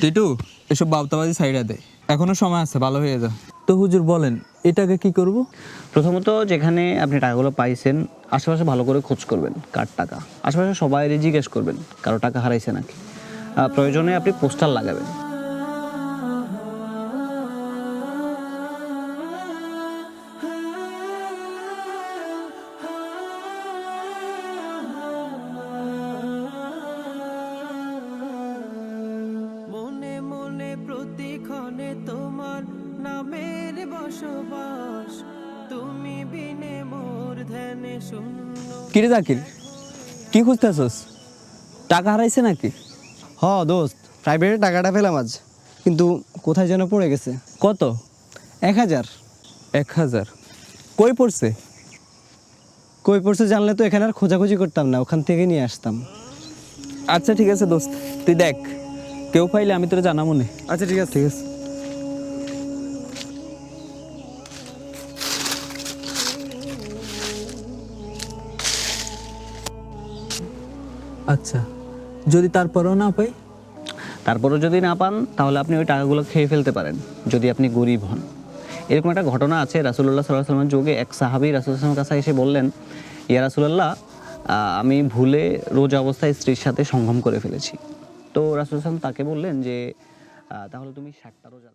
টিটু এসব বাউতাবাজি সাইডে দে, এখনো সময় আছে, ভালো হয়ে যা। তো হুজুর বলেন এটাকে কি করব? প্রথমত যেখানে আপনি টাকাগুলো পাইছেন আশেপাশে ভালো করে খোঁজ করবেন কার টাকা, আশেপাশে সবাইকে জিজ্ঞেস করবেন কারো টাকা হারাইছে নাকি। প্রয়োজনে আপনি পোস্টার লাগাবেন। মনে মনে প্রতিক্ষণে তোমার নামের বসবাস, তুমি বিনে মোর ধ্যানে শূন্য। কিরে জাকির, কি খুঁজতেছস? টাকা হারাইছে নাকি? হ দোস্ত, প্রাইভেটে টাকাটা পেলাম আজ, কিন্তু কোথায় যেন পড়ে গেছে। কত? 1000। 1000? কই পড়ছে? কই পড়ছে জানলে তো এখানে আর খোঁজাখুঁজি করতাম না, ওখান থেকে নিয়ে আসতাম। আচ্ছা ঠিক আছে দোস্ত, তুই দেখ, কেউ পাইলে আমি তোরে জানাবো নে। আচ্ছা ঠিক আছে। ঠিক আছে। আচ্ছা, যদি তারপরেও না পাই? তারপরও যদি না পান তাহলে আপনি ওই টাকাগুলো খেয়ে ফেলতে পারেন যদি আপনি গরিব হন। এরকম একটা ঘটনা আছে, রাসূলুল্লাহ সাল্লাল্লাহু আলাইহি ওয়াসাল্লামের যুগে এক সাহাবী রাসূলুল্লাহ সাল্লাল্লাহু আলাইহি ওয়াসাল্লামের কাছে এসে বললেন, ইয়া রাসূলুল্লাহ, আমি ভুলে রোজা অবস্থায় স্ত্রীর সাথে সঙ্গম করে ফেলেছি। তো রাসূলুল্লাহ সাল্লাল্লাহু আলাইহি ওয়াসাল্লাম তাকে বললেন যে তাহলে তুমি 60টা রোজা